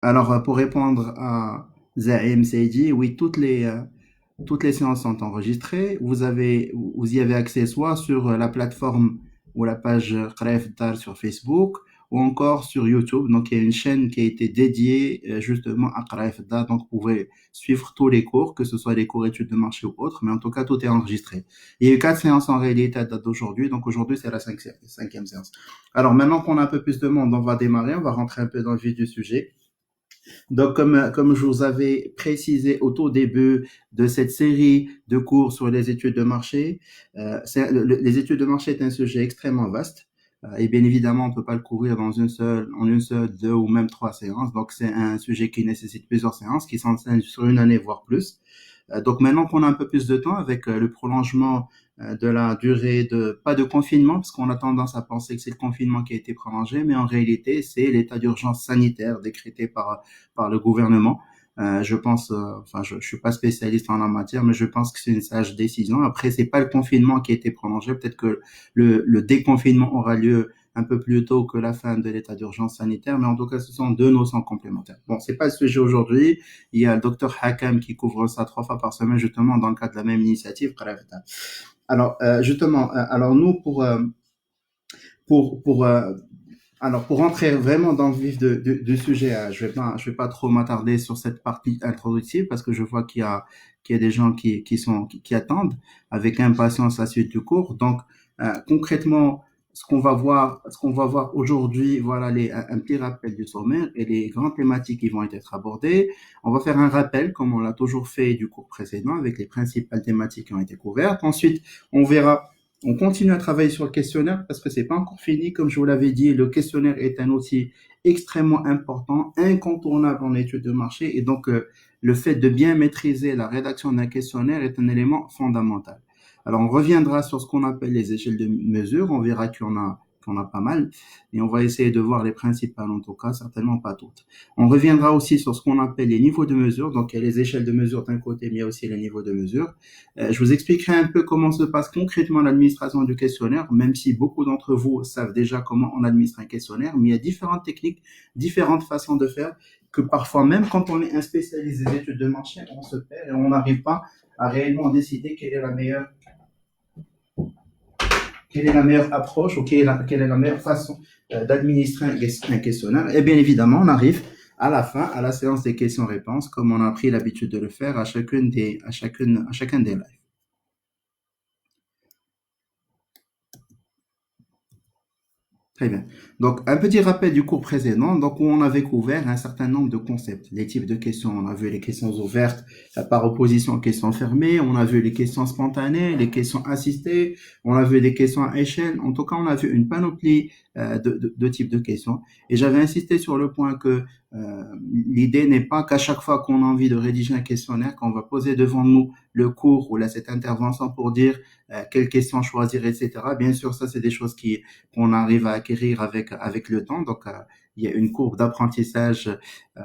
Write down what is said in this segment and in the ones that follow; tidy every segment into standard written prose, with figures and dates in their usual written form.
Alors, pour répondre à Zaim Saidi, oui, toutes les séances sont enregistrées. Vous y avez accès soit sur la plateforme ou la page Qra'if Dar sur Facebook ou encore sur YouTube. Donc, il y a une chaîne qui a été dédiée justement à Qra'if Dar. Donc, vous pouvez suivre tous les cours, que ce soit les cours études de marché ou autres, mais en tout cas, tout est enregistré. Il y a eu 4 séances en réalité à date d'aujourd'hui. Donc, aujourd'hui, c'est la cinquième séance. Alors, maintenant qu'on a un peu plus de monde, on va démarrer. On va rentrer un peu dans le vif du sujet. Donc, comme je vous avais précisé au tout début de cette série de cours sur les études de marché, les études de marché est un sujet extrêmement vaste. Et bien évidemment, on ne peut pas le couvrir en une seule, deux ou même trois séances. Donc, c'est un sujet qui nécessite plusieurs séances, qui s'enseignent sur une année, voire plus. Donc maintenant qu'on a un peu plus de temps avec le prolongement de la durée pas de confinement, parce qu'on a tendance à penser que c'est le confinement qui a été prolongé, mais en réalité, c'est l'état d'urgence sanitaire décrété par le gouvernement. Je pense, enfin, je suis pas spécialiste en la matière, mais je pense que c'est une sage décision. Après, c'est pas le confinement qui a été prolongé. Peut-être que le déconfinement aura lieu un peu plus tôt que la fin de l'état d'urgence sanitaire, mais en tout cas, ce sont deux notions complémentaires. Bon, c'est pas le sujet aujourd'hui. Il y a le docteur Hakam qui couvre ça 3 fois par semaine, justement, dans le cadre de la même initiative. Alors, justement, alors nous, pour, pour, euh, pour rentrer vraiment dans le vif du sujet, je vais pas trop m'attarder sur cette partie introductive parce que je vois qu'il y a des gens qui attendent avec impatience la suite du cours. Donc, concrètement, ce qu'on va voir aujourd'hui, voilà un petit rappel du sommaire et les grandes thématiques qui vont être abordées. On va faire un rappel, comme on l'a toujours fait du cours précédent, avec les principales thématiques qui ont été couvertes. Ensuite, on verra on continue à travailler sur le questionnaire parce que c'est pas encore fini. Comme je vous l'avais dit, le questionnaire est un outil extrêmement important, incontournable en études de marché. Et donc, le fait de bien maîtriser la rédaction d'un questionnaire est un élément fondamental. Alors, on reviendra sur ce qu'on appelle les échelles de mesure. On verra qu'il y en a pas mal. Et on va essayer de voir les principales, en tout cas, certainement pas toutes. On reviendra aussi sur ce qu'on appelle les niveaux de mesure. Donc, il y a les échelles de mesure d'un côté, mais il y a aussi les niveaux de mesure. Je vous expliquerai un peu comment se passe concrètement l'administration du questionnaire, même si beaucoup d'entre vous savent déjà comment on administre un questionnaire, mais il y a différentes techniques, différentes façons de faire, que parfois, même quand on est un spécialiste des études de marché, on se perd et on n'arrive pas à réellement décider quelle est la meilleure approche ou quelle est la meilleure façon d'administrer un questionnaire. Et bien évidemment, on arrive à la fin, à la séance des questions-réponses, comme on a pris l'habitude de le faire à chacun des lives. Très bien. Donc, un petit rappel du cours précédent, donc où on avait couvert un certain nombre de concepts, les types de questions. On a vu les questions ouvertes par opposition aux questions fermées, on a vu les questions spontanées, les questions assistées, on a vu des questions à échelle. En tout cas, on a vu une panoplie de types de questions. Et j'avais insisté sur le point que l'idée n'est pas qu'à chaque fois qu'on a envie de rédiger un questionnaire, qu'on va poser devant nous le cours ou là, cette intervention pour dire quelles questions choisir, etc. Bien sûr, ça, c'est des choses qu'on arrive à acquérir avec le temps. Donc, il y a une courbe d'apprentissage euh,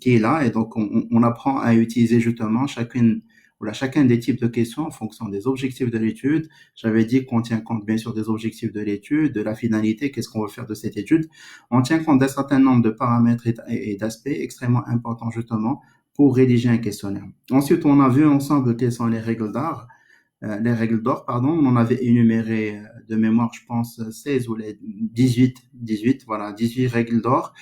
qui est là et donc on apprend à utiliser justement chacun des types de questions en fonction des objectifs de l'étude. J'avais dit qu'on tient compte bien sûr des objectifs de l'étude, de la finalité, qu'est-ce qu'on veut faire de cette étude. On tient compte d'un certain nombre de paramètres et d'aspects extrêmement importants justement pour rédiger un questionnaire. Ensuite, on a vu ensemble quelles sont les règles d'or, pardon, on en avait énuméré de mémoire, je pense, 16 ou les 18, voilà, 18 règles d'or.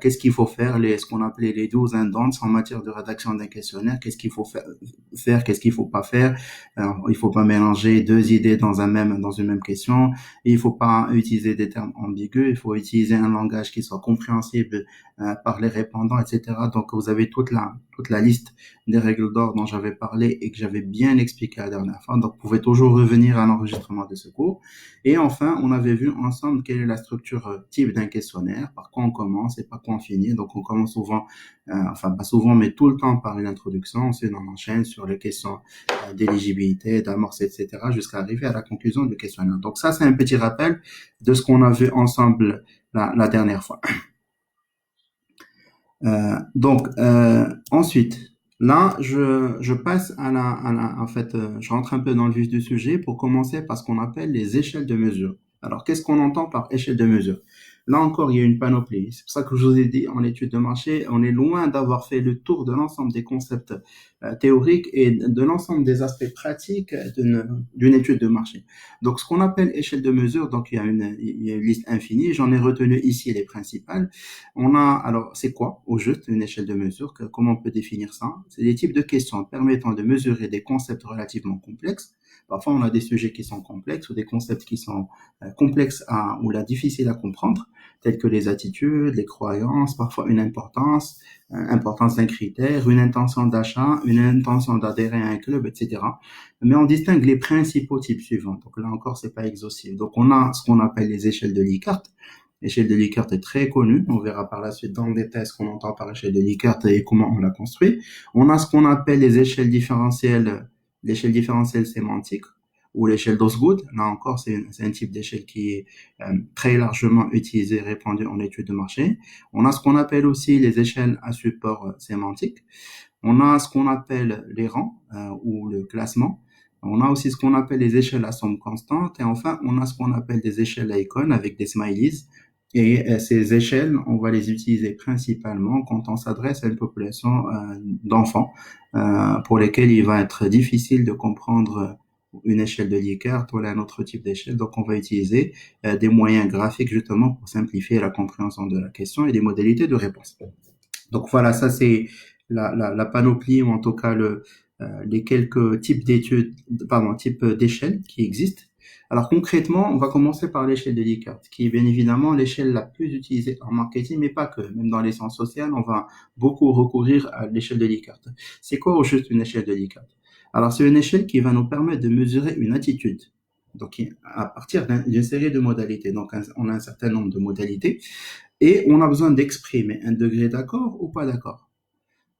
Qu'est-ce qu'il faut faire, ce qu'on appelait les 12 and don'ts en matière de rédaction d'un questionnaire, qu'est-ce qu'il faut faire, qu'est-ce qu'il faut pas faire. Alors, il faut pas mélanger deux idées dans une même question. Il faut pas utiliser des termes ambigus, il faut utiliser un langage qui soit compréhensible par les répondants, etc. Donc, vous avez toute la liste des règles d'or dont j'avais parlé et que j'avais bien expliqué la dernière fois. Donc, vous pouvez toujours revenir à l'enregistrement de ce cours. Et enfin, on avait vu ensemble quelle est la structure type d'un questionnaire, par quoi on commence et par quoi on finit. Donc, on commence souvent, enfin pas souvent, mais tout le temps par une introduction. Ensuite, on enchaîne sur les questions d'éligibilité, d'amorce, etc., jusqu'à arriver à la conclusion du questionnaire. Donc, ça, c'est un petit rappel de ce qu'on a vu ensemble la dernière fois. Ensuite, là, je passe en fait, je rentre un peu dans le vif du sujet pour commencer par ce qu'on appelle les échelles de mesure. Alors, qu'est-ce qu'on entend par échelle de mesure? Là encore, il y a une panoplie. C'est pour ça que je vous ai dit, en étude de marché, on est loin d'avoir fait le tour de l'ensemble des concepts théoriques et de l'ensemble des aspects pratiques d'une étude de marché. Donc, ce qu'on appelle échelle de mesure, donc il y a une liste infinie. J'en ai retenu ici les principales. On a, alors, c'est quoi, au juste, une échelle de mesure? Comment on peut définir ça? C'est des types de questions permettant de mesurer des concepts relativement complexes. Parfois, on a des sujets qui sont complexes ou des concepts qui sont complexes ou là difficiles à comprendre, tels que les attitudes, les croyances, parfois une importance d'un critère, une intention d'achat, une intention d'adhérer à un club, etc. Mais on distingue les principaux types suivants. Donc là encore, c'est pas exhaustif. Donc on a ce qu'on appelle les échelles de Likert. L'échelle de Likert est très connue. On verra par la suite dans le détail ce qu'on entend par échelle de Likert et comment on la construit. On a ce qu'on appelle les échelles différentielles, l'échelle différentielle sémantique ou l'échelle d'Osgood. Là encore, c'est un type d'échelle qui est très largement utilisé et répandu en études de marché. On a ce qu'on appelle aussi les échelles à support sémantique. On a ce qu'on appelle les rangs ou le classement. On a aussi ce qu'on appelle les échelles à somme constante. Et enfin, on a ce qu'on appelle des échelles à icônes avec des smileys. Et ces échelles, on va les utiliser principalement quand on s'adresse à une population d'enfants pour lesquels il va être difficile de comprendre une échelle de Likert ou un autre type d'échelle. Donc, on va utiliser des moyens graphiques justement pour simplifier la compréhension de la question et des modalités de réponse. Donc, voilà, ça c'est la panoplie ou en tout cas les quelques types d'études, pardon, types d'échelles qui existent. Alors concrètement, on va commencer par l'échelle de Likert, qui est bien évidemment l'échelle la plus utilisée en marketing, mais pas que. Même dans les sciences sociales, on va beaucoup recourir à l'échelle de Likert. C'est quoi au juste une échelle de Likert? Alors c'est une échelle qui va nous permettre de mesurer une attitude. Donc à partir d'une série de modalités. Donc on a un certain nombre de modalités et on a besoin d'exprimer un degré d'accord ou pas d'accord.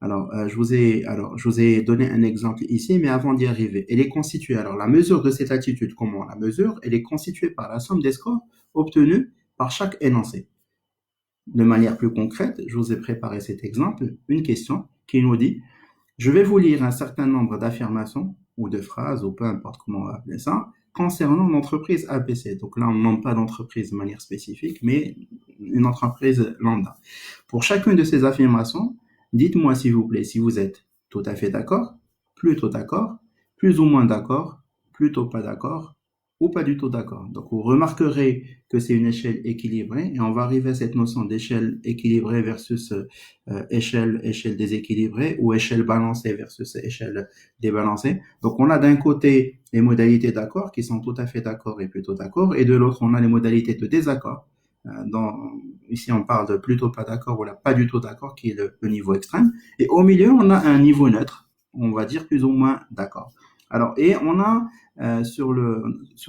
Alors, je vous ai donné un exemple ici, mais avant d'y arriver, elle est constituée. Alors, la mesure de cette attitude, comment on la mesure? Elle est constituée par la somme des scores obtenus par chaque énoncé. De manière plus concrète, je vous ai préparé cet exemple, une question qui nous dit, je vais vous lire un certain nombre d'affirmations ou de phrases, ou peu importe comment on va appeler ça, concernant l'entreprise ABC. Donc là, on ne nomme pas d'entreprise de manière spécifique, mais une entreprise lambda. Pour chacune de ces affirmations, dites-moi s'il vous plaît si vous êtes tout à fait d'accord, plutôt d'accord, plus ou moins d'accord, plutôt pas d'accord, ou pas du tout d'accord. Donc vous remarquerez que c'est une échelle équilibrée et on va arriver à cette notion d'échelle équilibrée versus échelle déséquilibrée ou échelle balancée versus échelle débalancée. Donc on a d'un côté les modalités d'accord qui sont tout à fait d'accord et plutôt d'accord et de l'autre on a les modalités de désaccord. Ici on parle de plutôt pas d'accord ou là pas du tout d'accord qui est le niveau extrême et au milieu on a un niveau neutre, on va dire plus ou moins d'accord. Alors et on a sur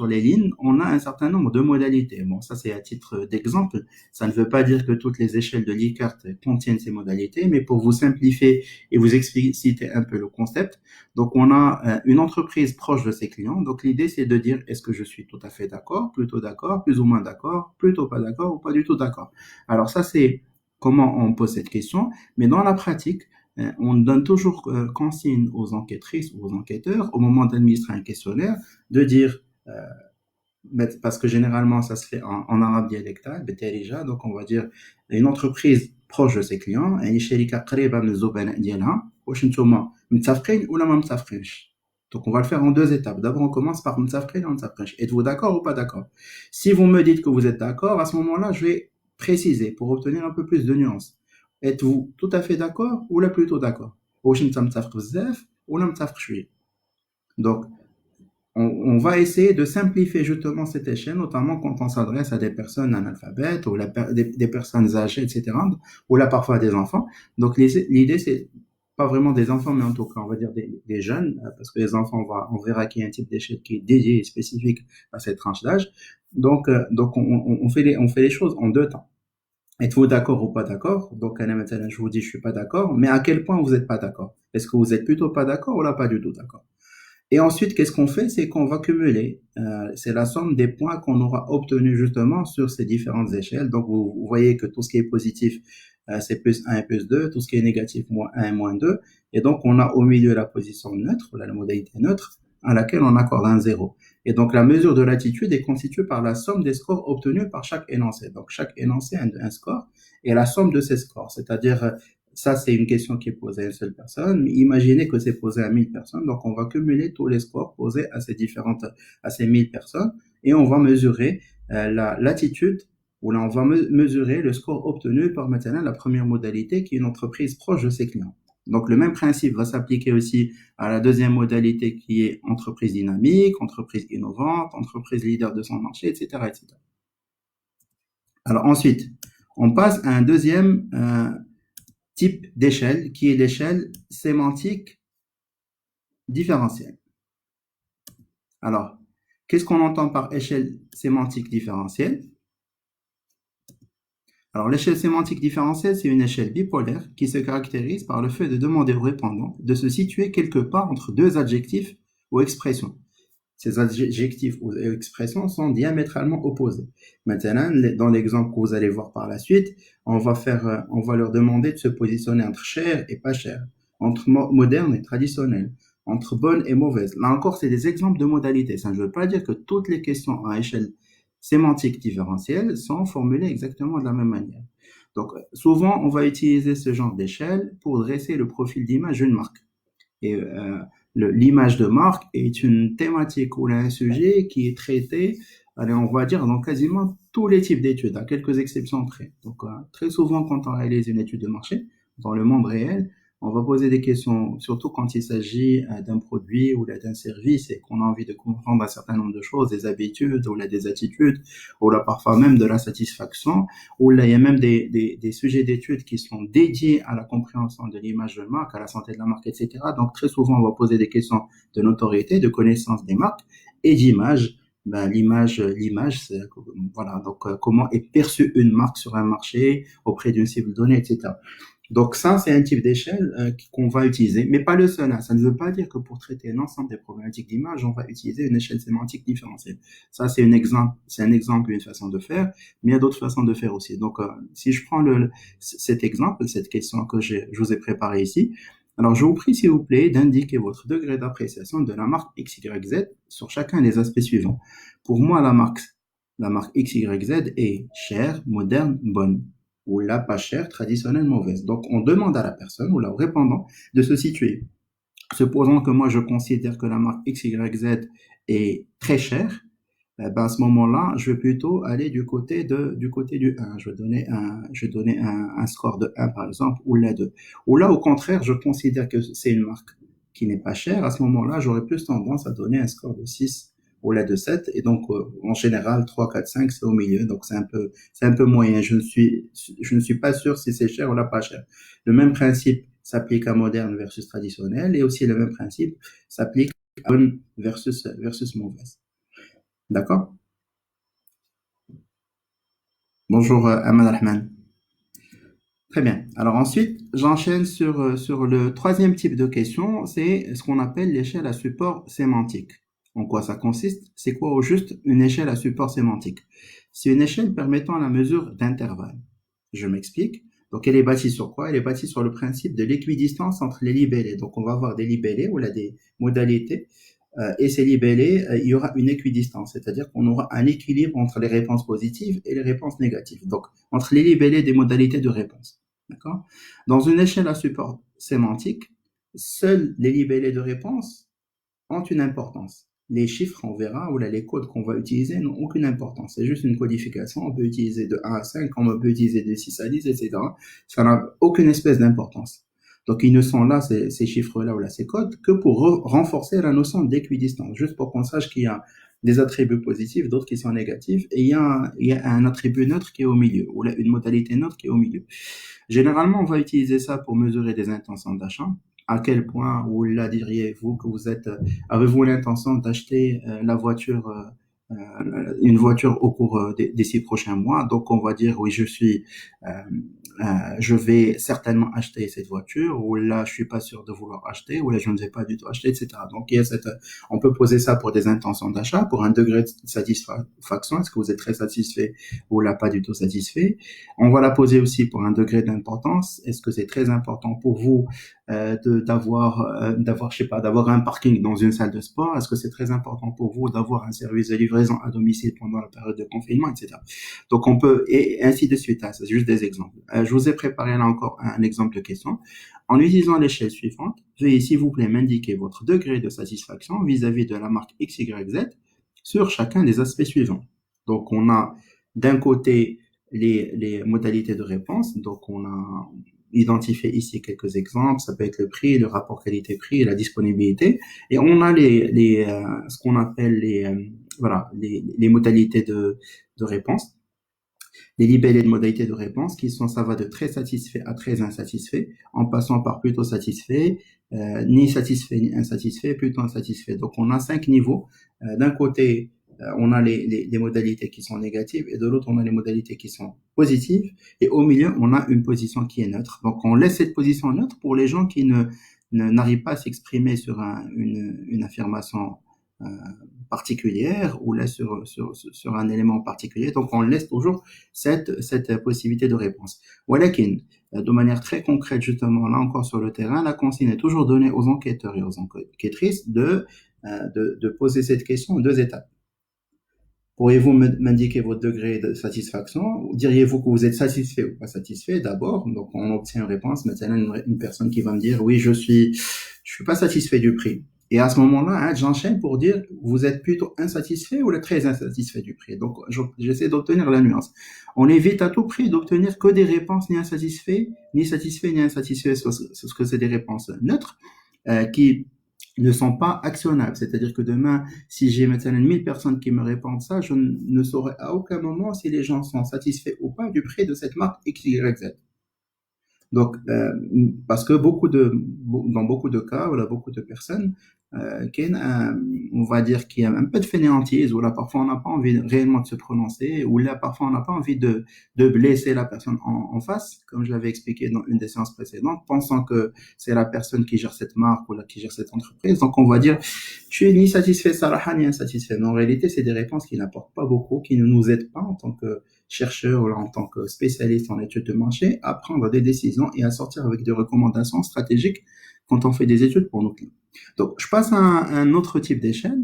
les lignes, on a un certain nombre de modalités. Bon, ça c'est à titre d'exemple. Ça ne veut pas dire que toutes les échelles de Likert contiennent ces modalités, mais pour vous simplifier et vous expliciter un peu le concept, donc on a une entreprise proche de ses clients. Donc l'idée c'est de dire est-ce que je suis tout à fait d'accord, plutôt d'accord, plus ou moins d'accord, plutôt pas d'accord ou pas du tout d'accord. Alors ça c'est comment on pose cette question, mais dans la pratique, on donne toujours consigne aux enquêtrices ou aux enquêteurs au moment d'administrer un questionnaire de dire parce que généralement ça se fait en arabe dialectal, بتاريجة, donc on va dire une entreprise proche de ses clients, يعني شركة قريبة من الزبناء ديالها, واش نتوما متفقين ولا ما متفقينش. Donc on va le faire en deux étapes. D'abord on commence par متفقين ou متفقينش. Êtes-vous d'accord ou pas d'accord? Si vous me dites que vous êtes d'accord, à ce moment-là je vais préciser pour obtenir un peu plus de nuances. Êtes-vous tout à fait d'accord ou là plutôt d'accord? واش انت متفق بزاف ولا متفق شوية. Donc on va essayer de simplifier justement cette échelle, notamment quand on s'adresse à des personnes analphabètes ou des personnes âgées, etc., ou là parfois des enfants. Donc l'idée, c'est pas vraiment des enfants, mais en tout cas, on va dire des jeunes, parce que les enfants, on verra qu'il y a un type d'échelle qui est dédié et spécifique à cette tranche d'âge. Donc on fait les choses en deux temps. Êtes-vous d'accord ou pas d'accord? Donc, maintenant, je vous dis, je suis pas d'accord, mais à quel point vous êtes pas d'accord? Est-ce que vous êtes plutôt pas d'accord ou là pas du tout d'accord? Et ensuite, qu'est-ce qu'on fait? C'est qu'on va cumuler. C'est la somme des points qu'on aura obtenus justement sur ces différentes échelles. Donc, vous voyez que tout ce qui est positif, c'est plus 1 et plus 2. Tout ce qui est négatif, moins 1 et moins 2. Et donc, on a au milieu la position neutre, la modalité neutre. à laquelle on accorde un zéro. Et donc, la mesure de l'attitude est constituée par la somme des scores obtenus par chaque énoncé. Donc, chaque énoncé a un score et la somme de ces scores. C'est-à-dire, ça, c'est une question qui est posée à une seule personne. Mais imaginez que c'est posé à 1000 personnes. Donc, on va cumuler tous les scores posés à ces 1000 personnes et on va mesurer l'attitude où là, on va mesurer le score obtenu par maintenant la première modalité qui est une entreprise proche de ses clients. Donc, le même principe va s'appliquer aussi à la deuxième modalité qui est entreprise dynamique, entreprise innovante, entreprise leader de son marché, etc., etc. Alors ensuite, on passe à un deuxième type d'échelle qui est l'échelle sémantique différentielle. Alors, qu'est-ce qu'on entend par échelle sémantique différentielle? Alors, l'échelle sémantique différentielle, c'est une échelle bipolaire qui se caractérise par le fait de demander au répondant de se situer quelque part entre deux adjectifs ou expressions. Ces adjectifs ou expressions sont diamétralement opposés. Maintenant, dans l'exemple que vous allez voir par la suite, on va leur demander de se positionner entre cher et pas cher, entre moderne et traditionnel, entre bonne et mauvaise. Là encore, c'est des exemples de modalités. Ça ne veut pas dire que toutes les questions à échelle sémantique différentielle sont formulées exactement de la même manière. Donc, souvent, on va utiliser ce genre d'échelle pour dresser le profil d'image d'une marque. Et l'image de marque est une thématique ou un sujet qui est traité, allez, on va dire, dans quasiment tous les types d'études, à quelques exceptions près. Donc, très souvent, quand on réalise une étude de marché, dans le monde réel, on va poser des questions, surtout quand il s'agit d'un produit ou d'un service et qu'on a envie de comprendre un certain nombre de choses, des habitudes ou des attitudes, ou là parfois même de la satisfaction, ou là il y a même des sujets d'études qui sont dédiés à la compréhension de l'image de marque, à la santé de la marque, etc. Donc très souvent on va poser des questions de notoriété, de connaissance des marques et d'image. Ben, l'image, c'est, voilà, donc comment est perçue une marque sur un marché auprès d'une cible donnée, etc. Donc ça, c'est un type d'échelle qu'on va utiliser, mais pas le seul. Hein. Ça ne veut pas dire que pour traiter l'ensemble des problématiques d'image, on va utiliser une échelle sémantique différentielle. Ça, c'est un exemple, une façon de faire, mais il y a d'autres façons de faire aussi. Donc, si je prends cet exemple, cette question que je vous ai préparée ici, alors je vous prie, s'il vous plaît, d'indiquer votre degré d'appréciation de la marque XYZ sur chacun des aspects suivants. Pour moi, la marque XYZ est chère, moderne, bonne, ou la pas chère, traditionnelle, mauvaise. Donc, on demande à la personne ou au répondant de se situer. Supposons que moi, je considère que la marque XYZ est très chère, ben à ce moment-là, je vais plutôt aller du côté du 1. Je vais donner un score de 1, par exemple, ou la 2. Ou là, au contraire, je considère que c'est une marque qui n'est pas chère. À ce moment-là, j'aurais plus tendance à donner un score de 6 ou la de 7. Et donc, en général, 3, 4, 5, c'est au milieu. Donc, c'est un peu moyen. Je ne suis pas sûr si c'est cher ou là pas cher. Le même principe s'applique à moderne versus traditionnel et aussi le même principe s'applique à bonne versus mauvaise. D'accord? Bonjour Ahmad Rahman. Très bien. Alors ensuite, j'enchaîne sur le troisième type de question, c'est ce qu'on appelle l'échelle à support sémantique. En quoi ça consiste? C'est quoi au juste une échelle à support sémantique? C'est une échelle permettant la mesure d'intervalles. Je m'explique. Donc elle est bâtie sur quoi? Elle est bâtie sur le principe de l'équidistance entre les libellés. Donc on va avoir des libellés ou là des modalités et ces libellés, il y aura une équidistance, c'est-à-dire qu'on aura un équilibre entre les réponses positives et les réponses négatives. Donc, entre les libellés des modalités de réponse. D'accord? Dans une échelle à support sémantique, seuls les libellés de réponse ont une importance. Les chiffres, on verra, ou là, les codes qu'on va utiliser n'ont aucune importance. C'est juste une codification. On peut utiliser de 1 à 5, on peut utiliser de 6 à 10, etc. Ça n'a aucune espèce d'importance. Donc, ils ne sont là, ces chiffres-là ou là, ces codes, que pour renforcer la notion d'équidistance, juste pour qu'on sache qu'il y a des attributs positifs, d'autres qui sont négatifs, et il y a un attribut neutre qui est au milieu, ou là, une modalité neutre qui est au milieu. Généralement, on va utiliser ça pour mesurer des intentions d'achat. À quel point, ou là, diriez-vous que avez-vous l'intention d'acheter la voiture une voiture au cours des 6 prochains mois. Donc, on va dire, oui, euh, je vais certainement acheter cette voiture, ou là, je suis pas sûr de vouloir acheter, ou là, je ne vais pas du tout acheter, etc. Donc, il y a on peut poser ça pour des intentions d'achat, pour un degré de satisfaction. Est-ce que vous êtes très satisfait ou là, pas du tout satisfait? On va la poser aussi pour un degré d'importance. Est-ce que c'est très important pour vous je sais pas, d'avoir un parking dans une salle de sport? Est-ce que c'est très important pour vous d'avoir un service de livraison à domicile pendant la période de confinement, etc. Donc on peut, et ainsi de suite. Hein, c'est juste des exemples. Je vous ai préparé là encore un exemple de question. En utilisant l'échelle suivante, veuillez s'il vous plaît m'indiquer votre degré de satisfaction vis-à-vis de la marque X, Y, Z sur chacun des aspects suivants. Donc on a d'un côté les modalités de réponse. Donc on a identifié ici quelques exemples. Ça peut être le prix, le rapport qualité-prix, la disponibilité. Et on a ce qu'on appelle les modalités de réponse, les libellés de modalités de réponse ça va de très satisfait à très insatisfait, en passant par plutôt satisfait, ni satisfait ni insatisfait, plutôt insatisfait. Donc on a 5 niveaux. D'un côté, on a les modalités qui sont négatives, et de l'autre, on a les modalités qui sont positives, et au milieu, on a une position qui est neutre. Donc on laisse cette position neutre pour les gens qui n'arrivent pas à s'exprimer sur une affirmation euh, particulière, ou là sur un élément particulier. Donc on laisse toujours cette possibilité de réponse. Walakin, de manière très concrète, justement, là encore sur le terrain, la consigne est toujours donnée aux enquêteurs et aux enquêtrices de poser cette question en 2 étapes. Pourriez-vous m'indiquer votre degré de satisfaction? Diriez-vous que vous êtes satisfait ou pas satisfait d'abord? Donc, on obtient une réponse. Maintenant, une personne qui va me dire, oui, je suis pas satisfait du prix. Et à ce moment-là, hein, j'enchaîne pour dire, vous êtes plutôt insatisfait ou très insatisfait du prix. Donc, j'essaie d'obtenir la nuance. On évite à tout prix d'obtenir que des réponses ni insatisfait, ni satisfait, ni insatisfait. Ce que c'est des réponses neutres, qui ne sont pas actionnables. C'est-à-dire que demain, si j'ai maintenant 1000 personnes qui me répondent ça, je ne saurais à aucun moment si les gens sont satisfaits ou pas du prix de cette marque X, Y, Z. Donc, parce que dans beaucoup de cas, voilà, beaucoup de personnes, on va dire qu'il y a un peu de fainéantise, ou là, parfois, on n'a pas envie réellement de se prononcer, ou là, parfois, on n'a pas envie de blesser la personne en face, comme je l'avais expliqué dans une des séances précédentes, pensant que c'est la personne qui gère cette marque ou là, qui gère cette entreprise. Donc, on va dire, tu es ni satisfait, Sarah, ni insatisfait. Mais en réalité, c'est des réponses qui n'apportent pas beaucoup, qui ne nous aident pas en tant que chercheur ou en tant que spécialiste en études de marché à prendre des décisions et à sortir avec des recommandations stratégiques quand on fait des études pour nos clients. Donc, je passe à un autre type d'échelle.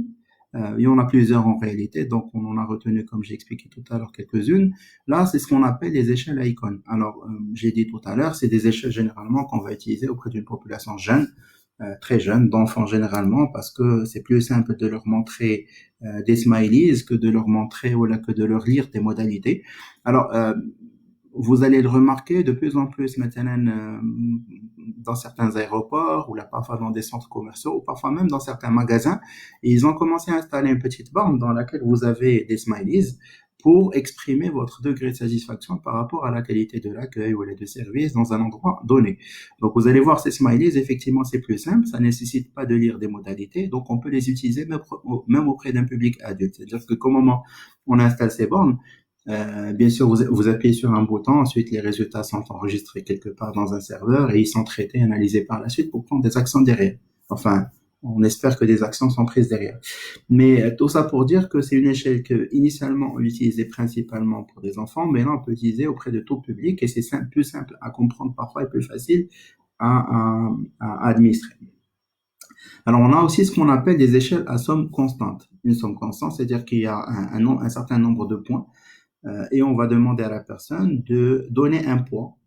Il y en a plusieurs en réalité, donc on en a retenu, comme j'ai expliqué tout à l'heure, quelques-unes. Là, c'est ce qu'on appelle les échelles à icônes. Alors, j'ai dit tout à l'heure, c'est des échelles généralement qu'on va utiliser auprès d'une population jeune, très jeune, d'enfants généralement, parce que c'est plus simple de leur montrer des smileys que de leur montrer ou là que de leur lire des modalités. Alors, vous allez le remarquer de plus en plus maintenant dans certains aéroports, ou là parfois dans des centres commerciaux, ou parfois même dans certains magasins. Et ils ont commencé à installer une petite borne dans laquelle vous avez des smileys pour exprimer votre degré de satisfaction par rapport à la qualité de l'accueil ou de service dans un endroit donné. Donc, vous allez voir ces smileys, effectivement, c'est plus simple, ça nécessite pas de lire des modalités, donc on peut les utiliser même auprès d'un public adulte. C'est-à-dire que comment on installe ces bornes, bien sûr, vous appuyez sur un bouton, ensuite les résultats sont enregistrés quelque part dans un serveur et ils sont traités, analysés par la suite pour prendre des actions derrière. Enfin, on espère que des actions sont prises derrière. Mais tout ça pour dire que c'est une échelle que initialement on utilisait principalement pour des enfants, mais là on peut utiliser auprès de tout public et c'est plus simple à comprendre parfois et plus facile à administrer. Alors on a aussi ce qu'on appelle des échelles à somme constante. Une somme constante, c'est-à-dire qu'il y a un certain nombre de points et on va demander à la personne de donner un poids.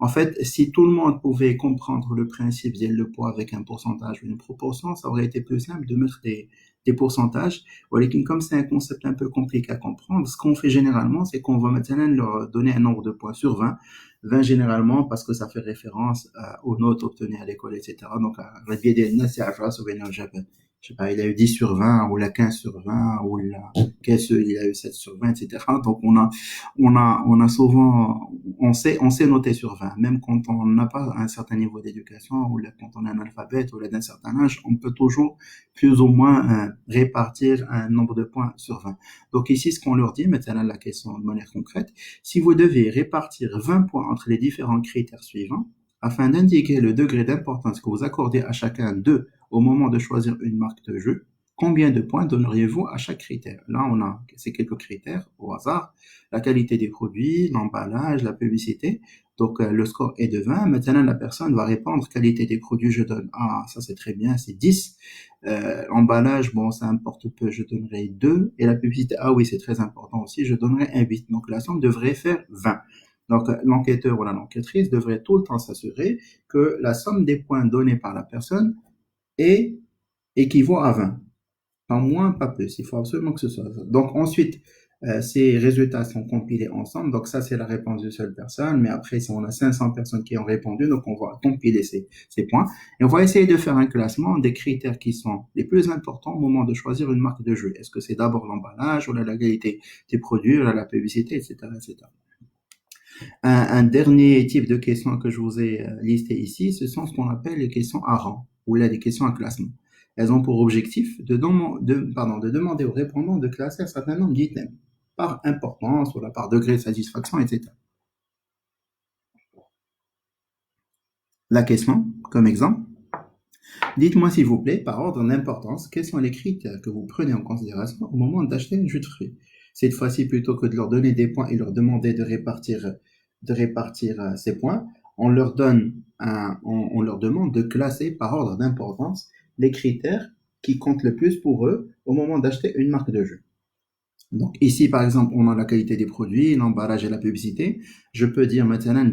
En fait, si tout le monde pouvait comprendre le principe de le poids avec un pourcentage ou une proportion, ça aurait été plus simple de mettre des pourcentages. Comme c'est un concept un peu compliqué à comprendre, ce qu'on fait généralement, c'est qu'on va maintenant leur donner un nombre de points sur 20. 20 généralement parce que ça fait référence aux notes obtenues à l'école, etc. Donc, je sais pas, il a eu 10 sur 20, ou la 15 sur 20, ou la, il a eu 7 sur 20, etc. Donc, on a souvent, on sait noter sur 20, même quand on n'a pas un certain niveau d'éducation, ou là, quand on est analphabète, ou là, d'un certain âge, on peut toujours plus ou moins répartir un nombre de points sur 20. Donc ici, ce qu'on leur dit, maintenant la question de manière concrète, si vous devez répartir 20 points entre les différents critères suivants, afin d'indiquer le degré d'importance que vous accordez à chacun d'eux au moment de choisir une marque de jeu, combien de points donneriez-vous à chaque critère? Là, on a ces quelques critères au hasard, la qualité des produits, l'emballage, la publicité. Donc, le score est de 20. Maintenant, la personne va répondre qualité des produits, je donne, ah, ça c'est très bien, c'est 10. Emballage, bon, ça importe peu, je donnerai 2. Et la publicité, ah oui, c'est très important aussi, je donnerai un 8. Donc, la somme devrait faire 20. Donc, l'enquêteur ou l'enquêtrice devrait tout le temps s'assurer que la somme des points donnés par la personne est équivaut à 20. Pas moins, pas plus. Il faut absolument que ce soit ça. Donc, ensuite, ces résultats sont compilés ensemble. Donc, ça, c'est la réponse d'une seule personne. Mais après, si on a 500 personnes qui ont répondu, donc on va compiler ces points. Et on va essayer de faire un classement des critères qui sont les plus importants au moment de choisir une marque de jeu. Est-ce que c'est d'abord l'emballage, ou la qualité des produits, ou la publicité, etc., etc. Un dernier type de questions que je vous ai listé ici, ce sont ce qu'on appelle les questions à rang, ou là des questions à classement. Elles ont pour objectif de demander aux répondants de classer un certain nombre d'items, par importance, ou là, par degré de satisfaction, etc. La question, comme exemple, dites-moi s'il vous plaît, par ordre d'importance, quels sont les critères que vous prenez en considération au moment d'acheter un jus de fruits. Cette fois-ci, plutôt que de leur donner des points et leur demander de répartir ces points, on leur demande de classer par ordre d'importance les critères qui comptent le plus pour eux au moment d'acheter une marque de jeu. Donc ici, par exemple, on a la qualité des produits, l'emballage et la publicité. Je peux dire maintenant,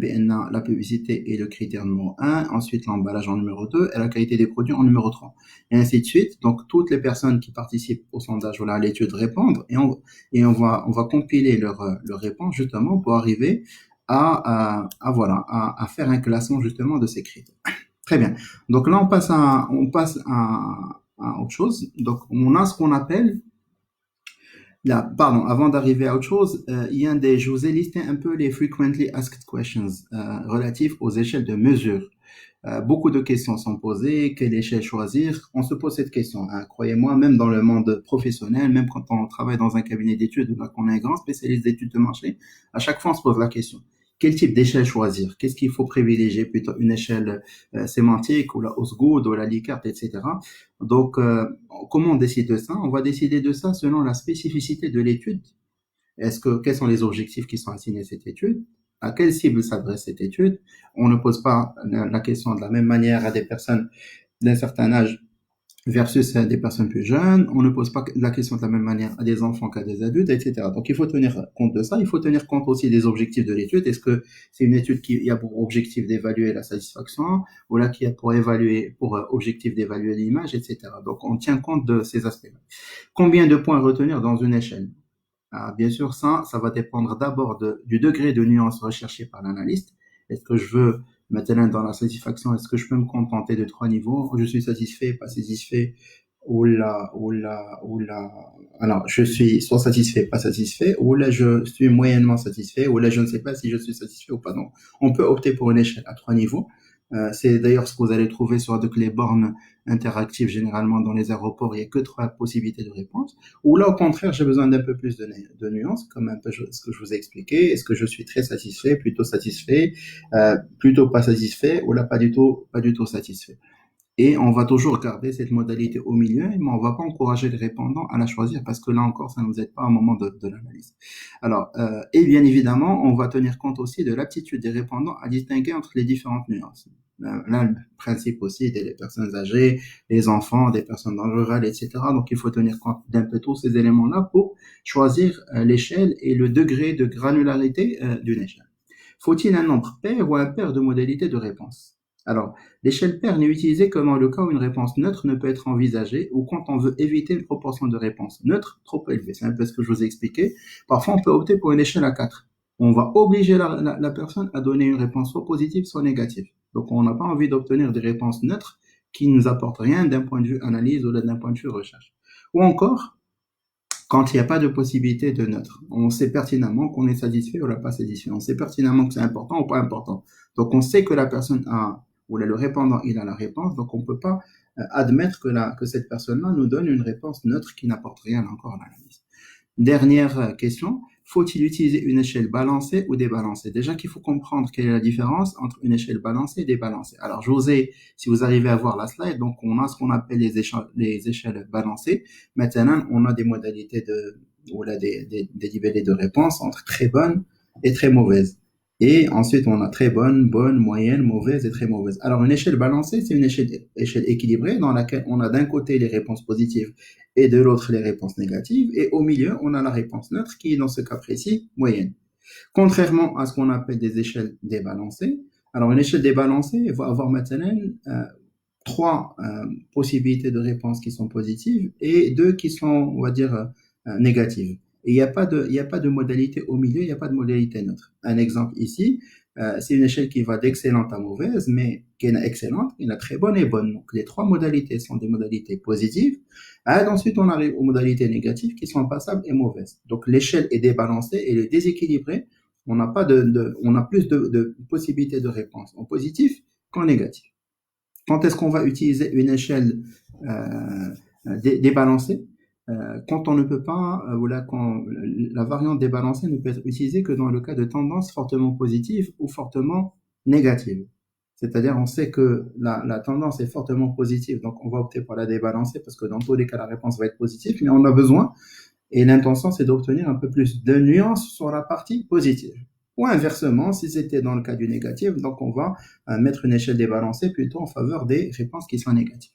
la publicité est le critère numéro 1, ensuite l'emballage en numéro 2 et la qualité des produits en numéro 3. Et ainsi de suite. Donc toutes les personnes qui participent au sondage ou à l'étude répondent et on va compiler leurs réponses justement pour arriver à faire un classement justement de ces critères. Très bien. Donc là, on passe à autre chose. Donc on a ce qu'on appelle là, pardon, avant d'arriver à autre chose, je vous ai listé un peu les frequently asked questions relatifs aux échelles de mesure. Beaucoup de questions sont posées. Quelle échelle choisir? On se pose cette question. Hein. Croyez-moi, même dans le monde professionnel, même quand on travaille dans un cabinet d'études ou qu'on est un grand spécialiste d'études de marché, à chaque fois on se pose la question. Quel type d'échelle choisir? Qu'est-ce qu'il faut privilégier? Plutôt une échelle sémantique ou la Osgood ou la Likert, etc. Donc, comment on décide de ça? On va décider de ça selon la spécificité de l'étude. Quels sont les objectifs qui sont assignés à cette étude? À quelle cible s'adresse cette étude? On ne pose pas la question de la même manière à des personnes d'un certain âge versus des personnes plus jeunes. On ne pose pas la question de la même manière à des enfants qu'à des adultes, etc. Donc, il faut tenir compte de ça. Il faut tenir compte aussi des objectifs de l'étude. Est-ce que c'est une étude qui a pour objectif d'évaluer la satisfaction ou là qui a pour objectif d'évaluer l'image, etc. Donc, on tient compte de ces aspects-là. Combien de points retenir dans une échelle? Bien sûr, ça va dépendre d'abord du degré de nuance recherché par l'analyste. Est-ce que je veux, maintenant dans la satisfaction, est-ce que je peux me contenter de 3 niveaux? Je suis satisfait, pas satisfait, alors je suis soit satisfait, pas satisfait, ou là je suis moyennement satisfait, ou là je ne sais pas si je suis satisfait ou pas. Donc, on peut opter pour une échelle à 3 niveaux. C'est d'ailleurs ce que vous allez trouver sur les bornes interactives généralement dans les aéroports. Il n'y a que 3 possibilités de réponse. Ou là, au contraire, j'ai besoin d'un peu plus de nuances, comme un peu ce que je vous ai expliqué. Est-ce que je suis très satisfait, plutôt pas satisfait, ou là pas du tout satisfait. Et on va toujours garder cette modalité au milieu, mais on va pas encourager les répondants à la choisir parce que là encore, ça ne nous aide pas au moment de l'analyse. Alors, et bien évidemment, on va tenir compte aussi de l'aptitude des répondants à distinguer entre les différentes nuances. Là, le principe aussi des personnes âgées, les enfants, des personnes dans le rural, etc. Donc, il faut tenir compte d'un peu tous ces éléments-là pour choisir l'échelle et le degré de granularité d'une échelle. Faut-il un nombre pair ou un pair de modalités de réponse? Alors, l'échelle paire n'est utilisée que dans le cas où une réponse neutre ne peut être envisagée ou quand on veut éviter une proportion de réponses neutres trop élevée. C'est un peu ce que je vous ai expliqué. Parfois, on peut opter pour une échelle à 4. On va obliger la personne à donner une réponse soit positive, soit négative. Donc, on n'a pas envie d'obtenir des réponses neutres qui ne nous apportent rien d'un point de vue analyse ou d'un point de vue recherche. Ou encore, quand il n'y a pas de possibilité de neutre. On sait pertinemment qu'on est satisfait ou pas satisfait. On sait pertinemment que c'est important ou pas important. Donc, on sait que la personne a, ou le répondant, il a la réponse. Donc, on ne peut pas admettre que cette personne-là nous donne une réponse neutre qui n'apporte rien encore à l'analyse. Dernière question, faut-il utiliser une échelle balancée ou débalancée? Déjà qu'il faut comprendre quelle est la différence entre une échelle balancée et débalancée. Alors, je vous ai, si vous arrivez à voir la slide, donc on a ce qu'on appelle les échelles balancées. Maintenant, on a des modalités des libellés de réponse entre très bonnes et très mauvaises. Et ensuite, on a très bonne, moyenne, mauvaise et très mauvaise. Alors, une échelle balancée, c'est une échelle équilibrée dans laquelle on a d'un côté les réponses positives et de l'autre les réponses négatives. Et au milieu, on a la réponse neutre qui est dans ce cas précis moyenne. Contrairement à ce qu'on appelle des échelles débalancées, alors une échelle débalancée va avoir maintenant trois possibilités de réponses qui sont positives et deux qui sont, on va dire, négatives. Et il n'y a pas de modalité au milieu, il n'y a pas de modalité neutre. Un exemple ici, c'est une échelle qui va d'excellente à mauvaise, mais qui est excellente, il y a très bonne et bonne. Donc les trois modalités sont des modalités positives. Et ensuite, on arrive aux modalités négatives qui sont passables et mauvaises. Donc l'échelle est débalancée et elle est déséquilibrée. On a plus de possibilités de réponse en positif qu'en négatif. Quand est-ce qu'on va utiliser une échelle débalancée? Quand on ne peut pas, quand la variante débalancée ne peut être utilisée que dans le cas de tendances fortement positives ou fortement négatives. C'est-à-dire, on sait que la tendance est fortement positive, donc on va opter pour la débalancée parce que dans tous les cas, la réponse va être positive, mais on a besoin, et l'intention, c'est d'obtenir un peu plus de nuances sur la partie positive. Ou inversement, si c'était dans le cas du négatif, donc on va mettre une échelle débalancée plutôt en faveur des réponses qui sont négatives.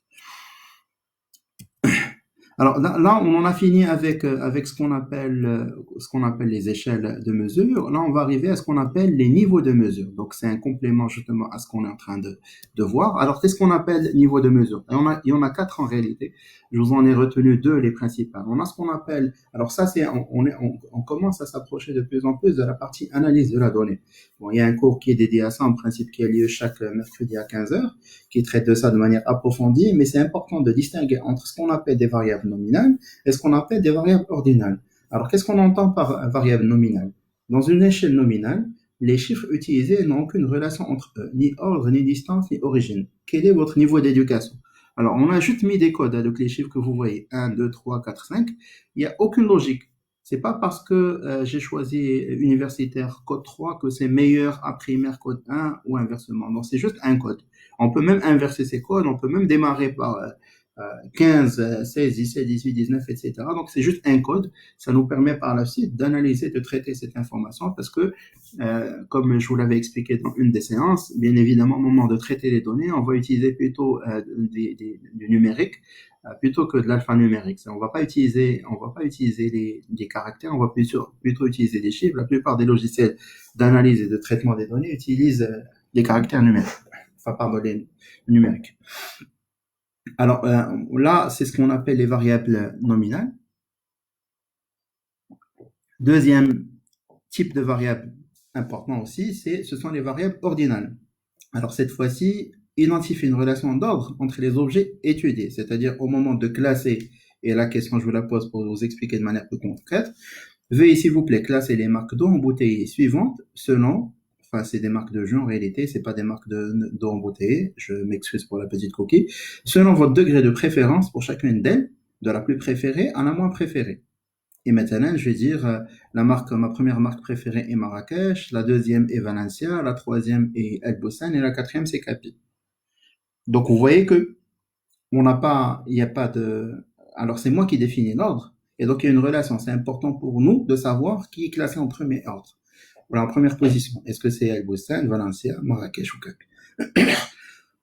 Alors là, on en a fini avec ce qu'on appelle les échelles de mesure. Là, on va arriver à ce qu'on appelle les niveaux de mesure. Donc c'est un complément justement à ce qu'on est en train de voir. Alors qu'est-ce qu'on appelle niveau de mesure? Il y en a quatre en réalité. Je vous en ai retenu deux les principales. On a ce qu'on appelle, alors ça c'est on commence à s'approcher de plus en plus de la partie analyse de la donnée. Bon, il y a un cours qui est dédié à ça en principe qui a lieu chaque mercredi à 15h, qui traite de ça de manière approfondie, mais c'est important de distinguer entre ce qu'on appelle des variables nominales et ce qu'on appelle des variables ordinales. Alors, qu'est-ce qu'on entend par variable nominale? Dans une échelle nominale, les chiffres utilisés n'ont aucune relation entre eux, ni ordre, ni distance, ni origine. Quel est votre niveau d'éducation? Alors, on a juste mis des codes avec les chiffres que vous voyez, 1, 2, 3, 4, 5. Il n'y a aucune logique. C'est pas parce que j'ai choisi universitaire code 3 que c'est meilleur à primaire code 1 ou inversement. Donc, c'est juste un code. On peut même inverser ces codes, on peut même démarrer par 15, 16, 17, 18, 19, etc. Donc, c'est juste un code. Ça nous permet par la suite d'analyser, de traiter cette information parce que, comme je vous l'avais expliqué dans une des séances, bien évidemment, au moment de traiter les données, on va utiliser plutôt du numérique plutôt que de l'alphanumérique. On va pas utiliser les caractères, on va plutôt utiliser des chiffres. La plupart des logiciels d'analyse et de traitement des données utilisent les caractères numériques. Enfin, pardon, les numériques. Alors là, c'est ce qu'on appelle les variables nominales. Deuxième type de variable important aussi, ce sont les variables ordinales. Alors cette fois-ci, identifier une relation d'ordre entre les objets étudiés, c'est-à-dire au moment de classer, et la question je vous la pose pour vous expliquer de manière plus concrète, veuillez s'il vous plaît classer les marques d'eau embouteillées suivantes selon, enfin c'est des marques de jus en réalité, c'est pas des marques d'eau embouteillée, je m'excuse pour la petite coquille, selon votre degré de préférence pour chacune d'elles, de la plus préférée à la moins préférée. Et maintenant, je vais dire ma première marque préférée est Marrakech, la deuxième est Valencia, la troisième est El Boussan et la quatrième c'est Capi. Donc vous voyez que il n'y a pas de, alors c'est moi qui définis l'ordre et donc il y a une relation. C'est important pour nous de savoir qui est classé en premier ordre. Voilà, en première position. Est-ce que c'est El Boussan, Valencia, Marrakech ou Capi?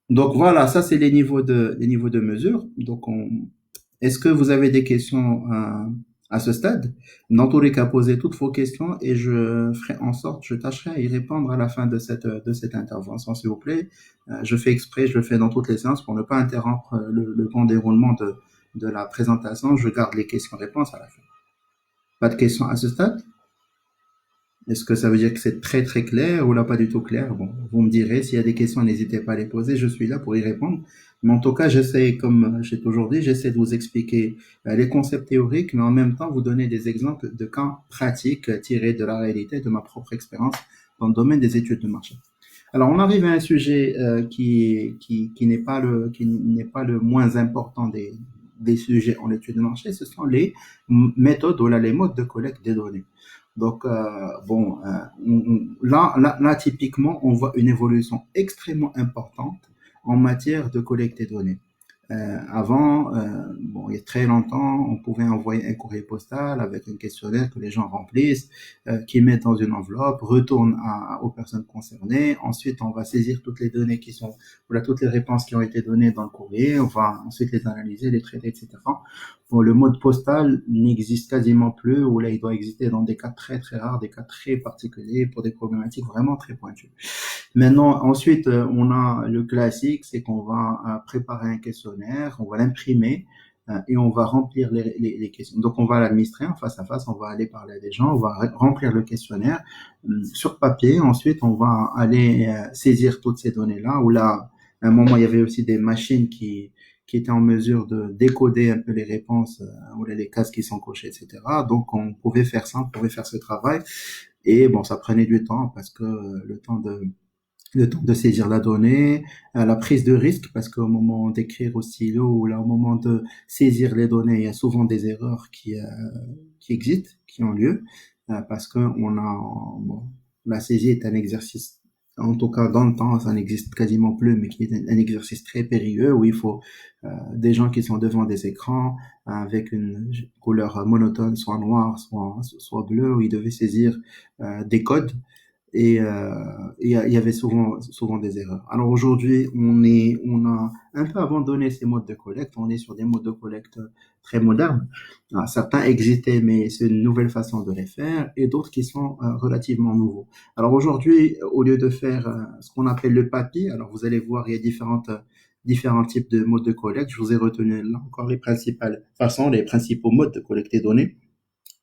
Donc voilà, ça c'est les niveaux de mesure. Donc est-ce que vous avez des questions à ce stade? Dans tous les cas, posez toutes vos questions et je tâcherai à y répondre à la fin de cette intervention, s'il vous plaît. Je fais exprès, je le fais dans toutes les séances pour ne pas interrompre le bon déroulement de la présentation. Je garde les questions-réponses à la fin. Pas de questions à ce stade? Est-ce que ça veut dire que c'est très très clair ou là pas du tout clair? Bon, vous me direz, s'il y a des questions, n'hésitez pas à les poser, je suis là pour y répondre. Mais en tout cas, j'essaie, comme j'ai toujours dit, j'essaie de vous expliquer les concepts théoriques, mais en même temps vous donner des exemples de cas pratiques tirés de la réalité, de ma propre expérience dans le domaine des études de marché. Alors, on arrive à un sujet qui n'est pas le moins important des sujets en études de marché, ce sont les méthodes ou là, les modes de collecte des données. Donc, là, typiquement, on voit une évolution extrêmement importante en matière de collecte des données. Avant, bon, il y a très longtemps, on pouvait envoyer un courrier postal avec un questionnaire que les gens remplissent, qui mettent dans une enveloppe, retournent aux personnes concernées. Ensuite, on va saisir toutes les données qui sont, voilà, toutes les réponses qui ont été données dans le courrier. On va ensuite les analyser, les traiter, etc. Bon, le mode postal n'existe quasiment plus, ou là, il doit exister dans des cas très, très rares, des cas très particuliers pour des problématiques vraiment très pointues. Maintenant, ensuite, on a le classique, c'est qu'on va préparer un questionnaire, on va l'imprimer et on va remplir les questions. Donc, on va l'administrer en face à face, on va aller parler à des gens, on va remplir le questionnaire sur papier. Ensuite, on va aller saisir toutes ces données-là. Où là, à un moment, il y avait aussi des machines qui étaient en mesure de décoder un peu les réponses ou les cases qui sont cochées, etc. Donc, on pouvait faire ça, on pouvait faire ce travail. Et bon, ça prenait du temps parce que le temps de saisir la donnée, la prise de risque, parce qu'au moment d'écrire au stylo ou là, au moment de saisir les données, il y a souvent des erreurs qui existent, qui ont lieu, parce que bon, la saisie est un exercice, en tout cas dans le temps, ça n'existe quasiment plus, mais qui est un exercice très périlleux où il faut des gens qui sont devant des écrans avec une couleur monotone, soit noire, soit bleue, où ils devaient saisir des codes et il y avait souvent des erreurs. Alors aujourd'hui, on a un peu abandonné ces modes de collecte. On est sur des modes de collecte très modernes. Certains existaient, mais c'est une nouvelle façon de les faire, et d'autres qui sont relativement nouveaux. Alors aujourd'hui, au lieu de faire ce qu'on appelle le papier, alors vous allez voir, il y a différents types de modes de collecte. Je vous ai retenu là encore les principales façons, les principaux modes de collecter des données.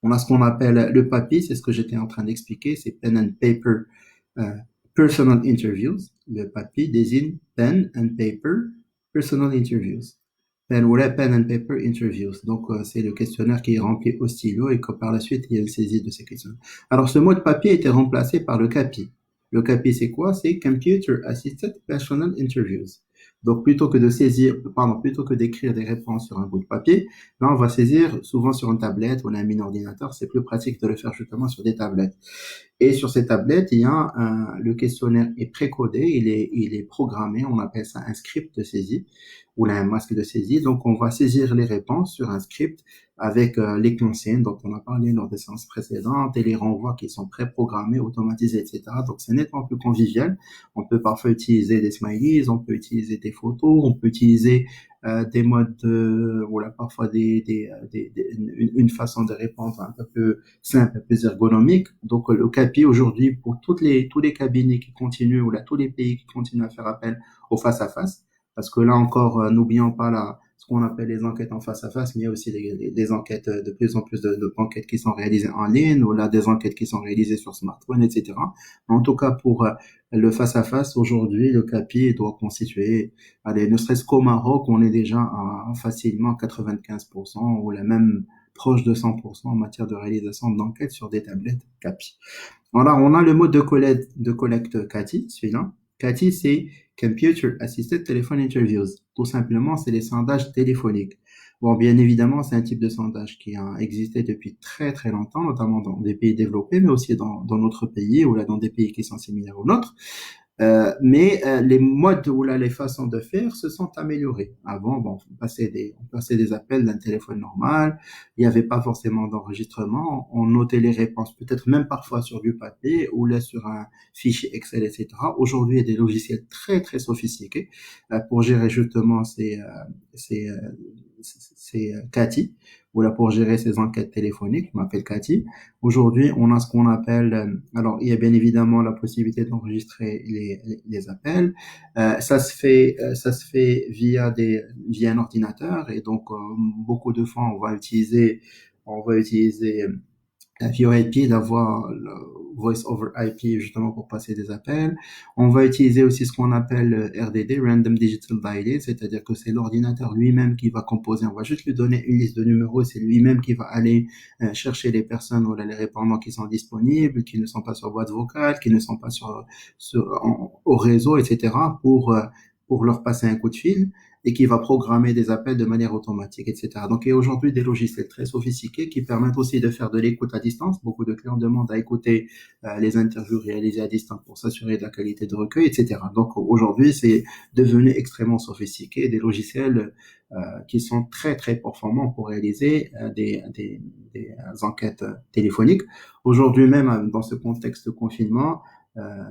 On a ce qu'on appelle le papier, c'est ce que j'étais en train d'expliquer, c'est pen and paper euh, personal interviews. Le papier désigne pen and paper personal interviews. Pen ou la pen and paper interviews. Donc, c'est le questionnaire qui est rempli au stylo et que par la suite, il y a une saisie de ces questions. Alors, ce mot de papier a été remplacé par le CAPI. Le CAPI, c'est quoi? C'est Computer Assisted Personal Interviews. Donc, plutôt que d'écrire des réponses sur un bout de papier, là, on va saisir souvent sur une tablette ou un mini ordinateur. C'est plus pratique de le faire justement sur des tablettes. Et sur ces tablettes, le questionnaire est précodé, il est programmé, on appelle ça un script de saisie ou là, un masque de saisie. Donc, on va saisir les réponses sur un script avec les consignes dont on a parlé lors des séances précédentes et les renvois qui sont préprogrammés, automatisés, etc. Donc, c'est nettement plus convivial. On peut parfois utiliser des smileys, on peut utiliser des photos, on peut utiliser des modes voilà, parfois une façon de répondre un peu plus simple, plus ergonomique. Donc, le CAPI aujourd'hui, pour tous les cabinets qui continuent, ou là, tous les pays qui continuent à faire appel au face-à-face, parce que là encore, n'oublions pas ce qu'on appelle les enquêtes en face-à-face, mais il y a aussi des enquêtes, de plus en plus d'enquêtes qui sont réalisées en ligne, ou là, des enquêtes qui sont réalisées sur smartphone, etc. En tout cas, pour le face-à-face, aujourd'hui, le CAPI doit constituer, allez, ne serait-ce qu'au Maroc, on est déjà à facilement 95%, ou la même proche de 100% en matière de réalisation d'enquêtes sur des tablettes CAPI. Alors, on a le mode de collecte CATI, celui-là. CATI, c'est Computer Assisted Telephone Interviews. Tout simplement, c'est les sondages téléphoniques. Bon, bien évidemment, c'est un type de sondage qui a existé depuis très très longtemps, notamment dans des pays développés, mais aussi dans notre pays ou là dans des pays qui sont similaires aux nôtres. Mais les modes ou là les façons de faire se sont améliorées. Avant, bon, on passait des appels d'un téléphone normal, il n'y avait pas forcément d'enregistrement, on notait les réponses, peut-être même parfois sur du papier ou là sur un fichier Excel, etc. Aujourd'hui, il y a des logiciels très très sophistiqués pour gérer justement ces, euh, ces CATI, ou là pour gérer ces enquêtes téléphoniques, on appelle CATI. Aujourd'hui, on a ce qu'on appelle, alors il y a bien évidemment la possibilité d'enregistrer les appels. Ça se fait via un ordinateur et donc beaucoup de fois on va utiliser VoIP, d'avoir le Voice over IP justement pour passer des appels. On va utiliser aussi ce qu'on appelle RDD, Random Digital Dialing, c'est-à-dire que c'est l'ordinateur lui-même qui va composer. On va juste lui donner une liste de numéros, c'est lui-même qui va aller chercher les personnes ou les répondants qui sont disponibles, qui ne sont pas sur boîte vocale, qui ne sont pas au réseau, etc. pour leur passer un coup de fil et qui va programmer des appels de manière automatique, etc. Donc, il y a aujourd'hui des logiciels très sophistiqués qui permettent aussi de faire de l'écoute à distance. Beaucoup de clients demandent à écouter les interviews réalisées à distance pour s'assurer de la qualité de recueil, etc. Donc, aujourd'hui, c'est devenu extrêmement sophistiqué, des logiciels qui sont très, très performants pour réaliser des enquêtes téléphoniques. Aujourd'hui même, dans ce contexte de confinement,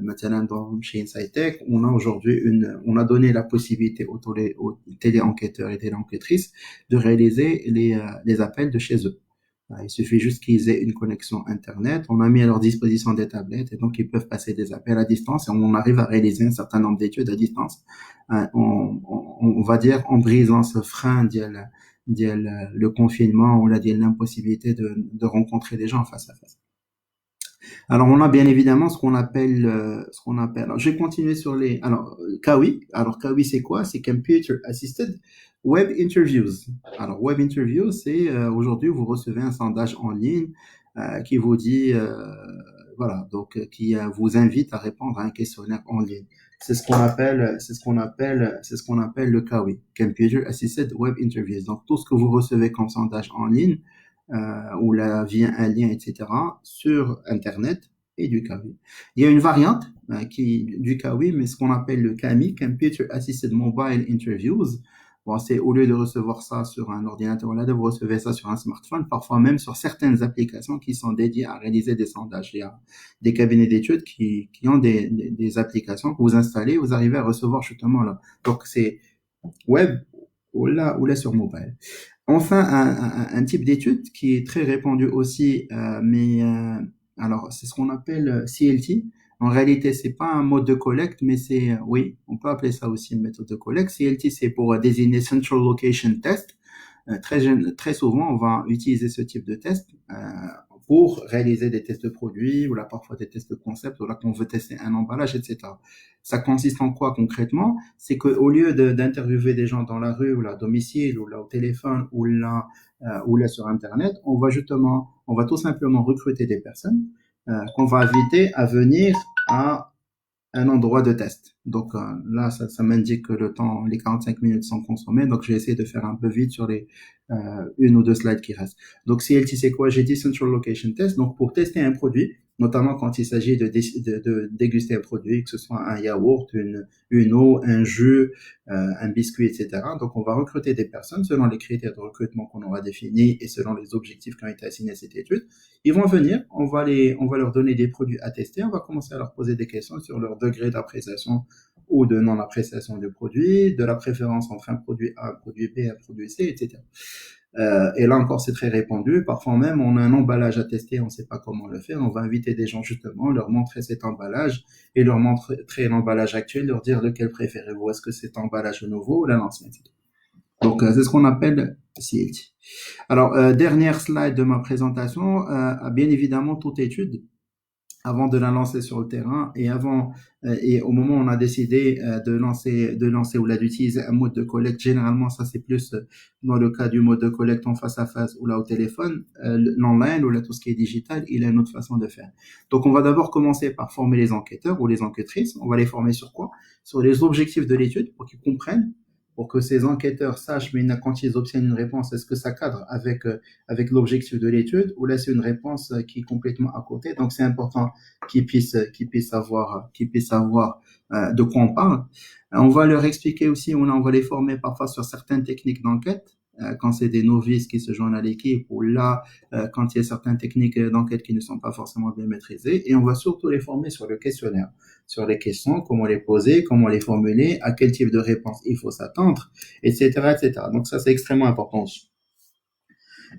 maintenant chez Inside Tech, on a donné la possibilité aux téléenquêteurs et téléenquêtrices de réaliser les appels de chez eux. Il suffit juste qu'ils aient une connexion Internet. On a mis à leur disposition des tablettes et donc ils peuvent passer des appels à distance et on arrive à réaliser un certain nombre d'études à distance. On va dire en brisant ce frein le confinement ou l'impossibilité de rencontrer des gens face à face. Alors, on a bien évidemment alors, je vais continuer sur alors, Kawi. Alors, Kawi, c'est quoi? C'est Computer Assisted Web Interviews. Alors, Web Interviews, c'est, aujourd'hui, vous recevez un sondage en ligne, qui vous dit, voilà, donc, qui vous invite à répondre à un questionnaire en ligne. C'est ce qu'on appelle le Kawi, Computer Assisted Web Interviews. Donc, tout ce que vous recevez comme sondage en ligne, ou via un lien, etc., sur Internet et du Kawi. Il y a une variante du Kawi, mais ce qu'on appelle le CAMI, Computer Assisted Mobile Interviews. Bon, c'est au lieu de recevoir ça sur un ordinateur, là, de vous recevez ça sur un smartphone, parfois même sur certaines applications qui sont dédiées à réaliser des sondages. Il y a des cabinets d'études qui ont des applications que vous installez, vous arrivez à recevoir justement là. Donc, c'est web ou là sur mobile. Enfin, un type d'étude qui est très répandu aussi, alors c'est ce qu'on appelle CLT. En réalité, c'est pas un mode de collecte, mais c'est, oui, on peut appeler ça aussi une méthode de collecte. CLT, c'est pour désigner Central Location Test. Très souvent, on va utiliser ce type de test pour réaliser des tests de produits ou là parfois des tests de concept ou là qu'on veut tester un emballage, etc. Ça consiste en quoi concrètement? C'est qu'au lieu d'interviewer des gens dans la rue ou là à domicile ou là au téléphone ou là sur Internet, on va tout simplement recruter des personnes qu'on va inviter à venir à un endroit de test. Donc là, ça m'indique que les 45 minutes sont consommées. Donc je vais essayer de faire un peu vite sur les une ou deux slides qui restent. Donc CLT, c'est quoi? J'ai dit Central Location Test. Donc pour tester un produit, notamment quand il s'agit de déguster un produit, que ce soit un yaourt, une eau, un jus, un biscuit, etc. Donc on va recruter des personnes selon les critères de recrutement qu'on aura définis et selon les objectifs qui ont été assignés à cette étude. Ils vont venir, on va leur donner des produits à tester, on va commencer à leur poser des questions sur leur degré d'appréciation ou de non-appréciation du produit, de la préférence entre un produit A, un produit B, un produit C, etc. Et là encore, c'est très répandu. Parfois même, on a un emballage à tester, on ne sait pas comment le faire. On va inviter des gens justement, leur montrer cet emballage et leur montrer l'emballage actuel, leur dire lequel préférez-vous. Est-ce que c'est emballage nouveau ou l'ancien, etc. Donc, c'est ce qu'on appelle CLT. Alors, dernière slide de ma présentation, bien évidemment, toute étude, avant de la lancer sur le terrain et au moment où on a décidé de lancer ou là d'utiliser un mode de collecte, généralement ça c'est plus dans le cas du mode de collecte en face à face ou là au téléphone, l'online ou là tout ce qui est digital, il y a une autre façon de faire. Donc on va d'abord commencer par former les enquêteurs ou les enquêtrices. On va les former sur quoi? Sur les objectifs de l'étude pour qu'ils comprennent, pour que ces enquêteurs sachent, mais quand ils obtiennent une réponse, est-ce que ça cadre avec l'objectif de l'étude ou là c'est une réponse qui est complètement à côté. Donc c'est important qu'ils puissent savoir de quoi on parle. On va leur expliquer aussi, on va les former parfois sur certaines techniques d'enquête. Quand c'est des novices qui se joignent à l'équipe ou là, quand il y a certaines techniques d'enquête qui ne sont pas forcément bien maîtrisées. Et on va surtout les former sur le questionnaire, sur les questions, comment les poser, comment les formuler, à quel type de réponse il faut s'attendre, etc., etc. Donc ça, c'est extrêmement important aussi.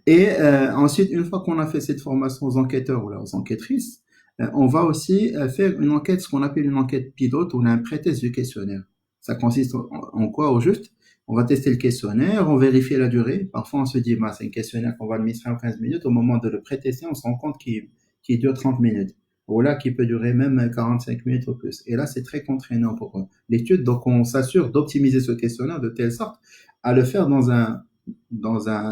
Et ensuite, une fois qu'on a fait cette formation aux enquêteurs ou là, aux enquêtrices, on va aussi faire une enquête, ce qu'on appelle une enquête pilote ou un pré-test du questionnaire. Ça consiste en quoi au juste? On va tester le questionnaire, on vérifie la durée. Parfois, on se dit, bah, c'est un questionnaire qu'on va administrer en 15 minutes. Au moment de le pré-tester, on se rend compte qu'il dure 30 minutes. Ou là, qui peut durer même 45 minutes ou plus. Et là, c'est très contraignant pour l'étude. Donc, on s'assure d'optimiser ce questionnaire de telle sorte à le faire dans un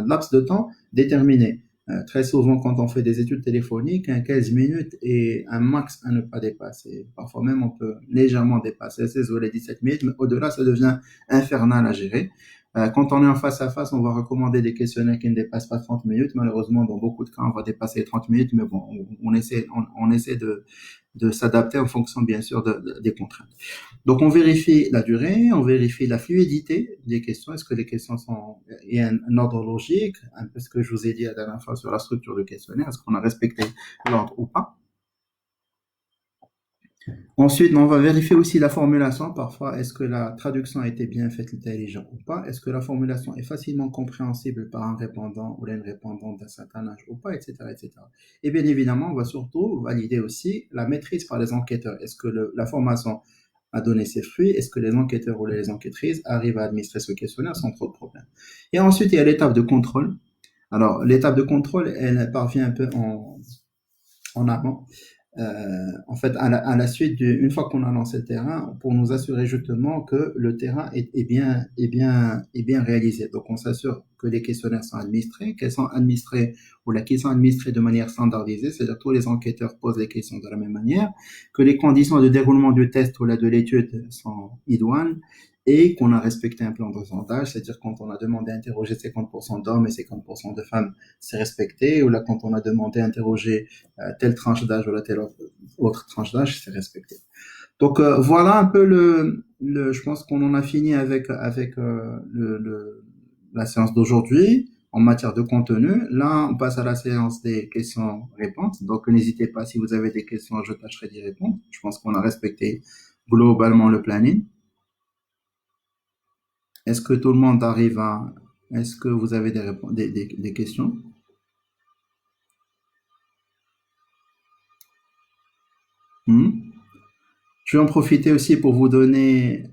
laps de temps déterminé. Très souvent, quand on fait des études téléphoniques, 15 minutes est un max à ne pas dépasser. Parfois même, on peut légèrement dépasser 16 ou les 17 minutes, mais au-delà, ça devient infernal à gérer. Quand on est en face à face, on va recommander des questionnaires qui ne dépassent pas 30 minutes. Malheureusement, dans beaucoup de cas, on va dépasser les 30 minutes, mais bon, on essaie de s'adapter en fonction, bien sûr, des contraintes. Donc, on vérifie la durée, on vérifie la fluidité des questions. Est-ce que les questions sont, il y a un ordre logique, un peu ce que je vous ai dit la dernière fois sur la structure du questionnaire, est-ce qu'on a respecté l'ordre ou pas? Ensuite, on va vérifier aussi la formulation. Parfois, est-ce que la traduction a été bien faite, intelligent ou pas? Est-ce que la formulation est facilement compréhensible par un répondant ou une répondante d'un certain âge ou pas, etc., etc. Et bien évidemment, on va surtout valider aussi la maîtrise par les enquêteurs. Est-ce que la formation a donné ses fruits? Est-ce que les enquêteurs ou les enquêtrices arrivent à administrer ce questionnaire sans trop de problèmes? Et ensuite, il y a l'étape de contrôle. Alors, l'étape de contrôle, elle parvient un peu en amont. En fait, à la suite, une fois qu'on a lancé le terrain, pour nous assurer justement que le terrain est bien réalisé. Donc, on s'assure que les questionnaires sont administrés, qu'elles sont administrées ou qu'ils sont administrés de manière standardisée, c'est-à-dire tous les enquêteurs posent les questions de la même manière, que les conditions de déroulement du test ou là de l'étude sont idoines et qu'on a respecté un plan de sondage, c'est-à-dire quand on a demandé à interroger 50% d'hommes et 50% de femmes, c'est respecté, ou là quand on a demandé à interroger telle tranche d'âge ou la telle autre tranche d'âge, c'est respecté. Donc voilà un peu je pense qu'on en a fini avec la séance d'aujourd'hui en matière de contenu. Là, on passe à la séance des questions-réponses. Donc n'hésitez pas, si vous avez des questions, je tâcherai d'y répondre. Je pense qu'on a respecté globalement le planning. Est-ce que tout le monde arrive à... Est-ce que vous avez des questions? Hmm. Je vais en profiter aussi pour vous donner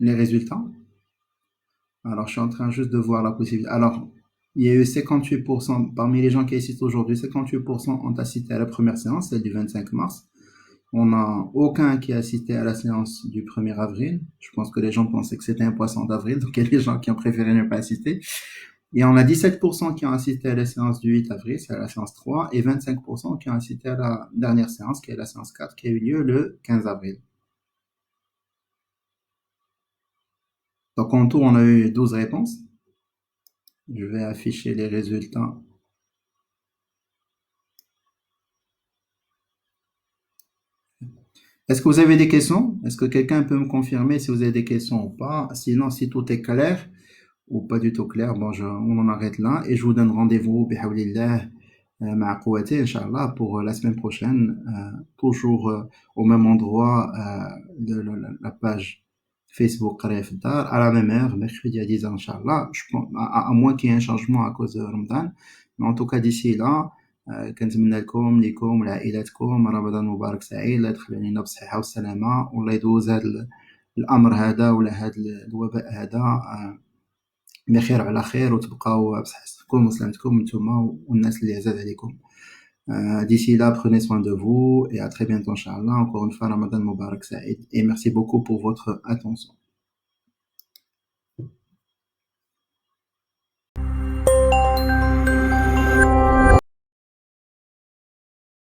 les résultats. Alors, je suis en train juste de voir la possibilité. Alors, il y a eu 58%, parmi les gens qui assistent aujourd'hui, 58% ont assisté à la première séance, celle du 25 mars. On n'a aucun qui a assisté à la séance du 1er avril. Je pense que les gens pensaient que c'était un poisson d'avril, donc il y a des gens qui ont préféré ne pas assister. Et on a 17% qui ont assisté à la séance du 8 avril, c'est à la séance 3, et 25% qui ont assisté à la dernière séance, qui est la séance 4, qui a eu lieu le 15 avril. Donc en tout, on a eu 12 réponses. Je vais afficher les résultats. Est-ce que vous avez des questions? Est-ce que quelqu'un peut me confirmer si vous avez des questions ou pas? Sinon, si tout est clair ou pas du tout clair, bon, on en arrête là et je vous donne rendez-vous, bihawlillah, مع قوته, Inch'Allah, pour la semaine prochaine, toujours au même endroit, la page Facebook Qariya fi Dar, à la même heure, mercredi à 10h, Inch'Allah. Je pense, à moins qu'il y ait un changement à cause de Ramadan. Mais en tout cas, d'ici là, كنتمنى لكم ولعائلاتكم رمضان مبارك سعيد، الله يدخل علينا بالصحة والسلامة، والله يدوز هذا الأمر هذا ولا هذا الوباء هذا بخير على خير، وتبقاو بصحتكم وسلامتكم نتوما والناس اللي عزاز عليكم. D'ici là, prenez soin de vous et à très bientôt, Inch'Allah. Encore une fois, Ramadan Mubarak Saïd. Et merci beaucoup pour votre attention.